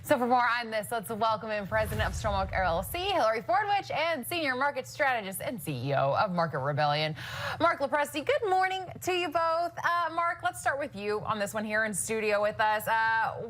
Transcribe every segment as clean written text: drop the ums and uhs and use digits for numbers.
So for more on this, let's welcome in President of Stromoak LLC, Hilary Fordwich, and Senior Market Strategist and CEO of Market Rebellion, Marc LoPresti. Good morning to you both. Marc, let's start with you on this one here in studio with us.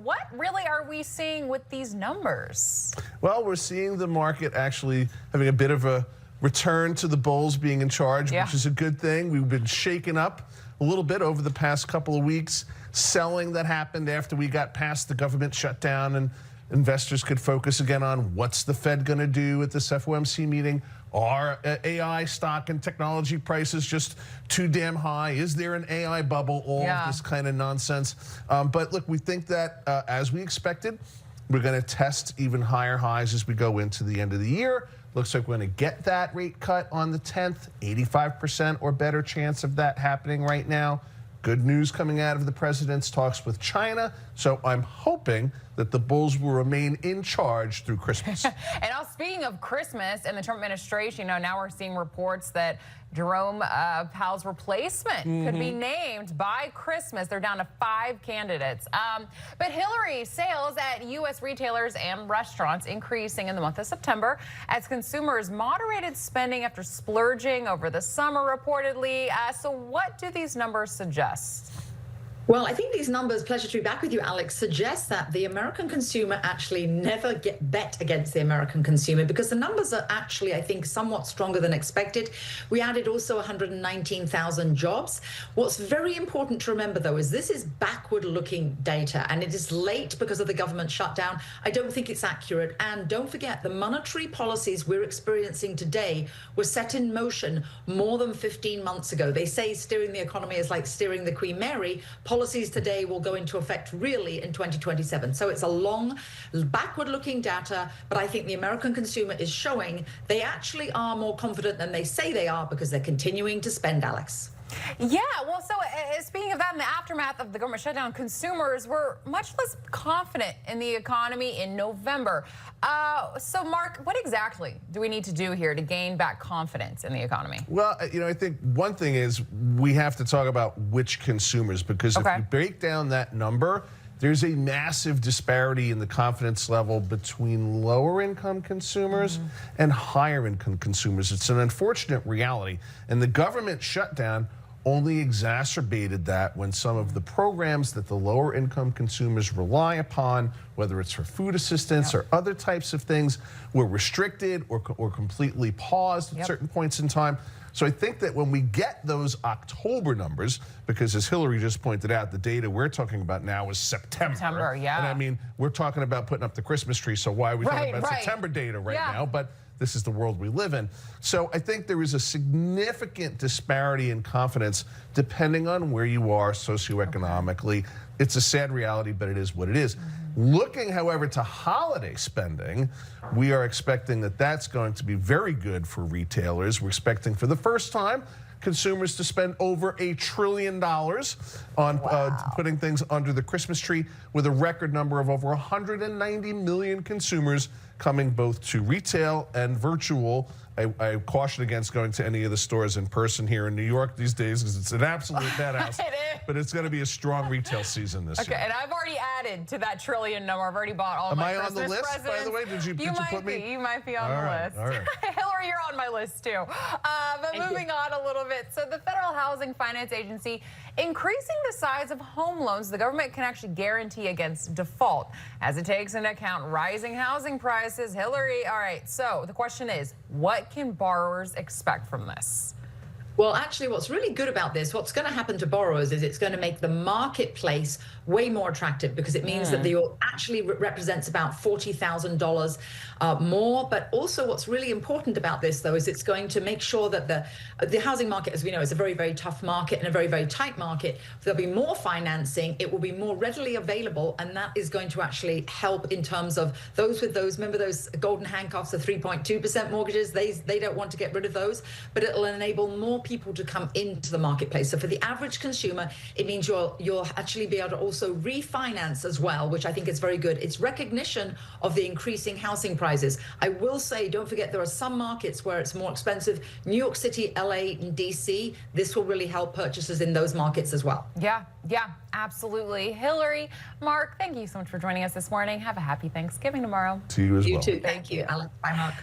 What really are we seeing with these numbers? Well, we're seeing the market actually having a bit of a return to the bulls being in charge, which is a good thing. We've been shaken up a little bit over the past couple of weeks. Selling that happened after we got past the government shutdown and investors could focus again on what's the Fed going to do at this FOMC meeting. Are AI stock and technology prices just too damn high? Is there an AI bubble? All of this kind of nonsense. But look, we think that as we expected, we're going to test even higher highs as we go into the end of the year. Looks like we're going to get that rate cut on the 10th, 85% or better chance of that happening right now. Good news coming out of the president's talks with China. So I'm hoping that the bulls will remain in charge through Christmas. And now, speaking of Christmas and the Trump administration, now we're seeing reports that Jerome Powell's replacement could be named by Christmas. They're down to 5 candidates. But Hilary, sales at U.S. retailers and restaurants increasing in the month of September as consumers moderated spending after splurging over the summer, reportedly. So what do these numbers suggest? Well, I think these numbers, pleasure to be back with you, Alex, suggest that the American consumer actually never bet against the American consumer, because the numbers are actually, I think, somewhat stronger than expected. We added also 119,000 jobs. What's very important to remember, though, is this is backward-looking data, and it is late because of the government shutdown. I don't think it's accurate. And don't forget, the monetary policies we're experiencing today were set in motion more than 15 months ago. They say steering the economy is like steering the Queen Mary. Policies today will go into effect really in 2027. So it's a long, backward-looking data, but I think the American consumer is showing they actually are more confident than they say they are because they're continuing to spend, Alex. Yeah, well, so speaking of that, in the aftermath of the government shutdown, consumers were much less confident in the economy in November. So, Marc, what exactly do we need to do here to gain back confidence in the economy? Well, I think one thing is we have to talk about which consumers, because if you break down that number, there's a massive disparity in the confidence level between lower income consumers and higher income consumers. It's an unfortunate reality. And the government shutdown only exacerbated that when some of the programs that the lower income consumers rely upon, whether it's for food assistance or other types of things, were restricted or completely paused at certain points in time. So I think that when we get those October numbers, because as Hilary just pointed out, the data we're talking about now is September. And I mean, we're talking about putting up the Christmas tree, so why are we talking about September data right now? But this is the world we live in. So I think there is a significant disparity in confidence depending on where you are socioeconomically. It's a sad reality, but it is what it is. Looking, however, to holiday spending, we are expecting that that's going to be very good for retailers. We're expecting for the first time consumers to spend over $1 trillion on putting things under the Christmas tree, with a record number of over 190 million consumers coming both to retail and virtual. I caution against going to any of the stores in person here in New York these days because it's an absolute madhouse. But it's going to be a strong retail season this year. And I've already added to that trillion number. I've already bought all my Christmas presents. Am I on the list, by the way? Did you put me? You might be on the list. All right. Hilary, you're on my list too. But moving on a little bit. So the Federal Housing Finance Agency increasing the size of home loans the government can actually guarantee against default as it takes into account rising housing prices. Hilary, all right, so the question is, what can borrowers expect from this? Well, actually, what's really good about this, what's going to happen to borrowers is it's going to make the marketplace way more attractive, because it means that the actually represents about $40,000 more. But also what's really important about this, though, is it's going to make sure that the housing market, as we know, is a very, very tough market and a very, very tight market. There'll be more financing. It will be more readily available. And that is going to actually help in terms of those with those, remember those golden handcuffs, the 3.2% mortgages, they don't want to get rid of those. But it'll enable more people to come into the marketplace. So for the average consumer, it means you'll actually be able to also refinance as well, which I think is very good. It's recognition of the increasing housing prices. I will say, don't forget, there are some markets where it's more expensive. New York City, LA, and DC, this will really help purchases in those markets as well. Yeah, absolutely. Hilary, Mark, thank you so much for joining us this morning. Have a happy Thanksgiving tomorrow. To you as well. You too. Thank you, Alex. Bye, Mark.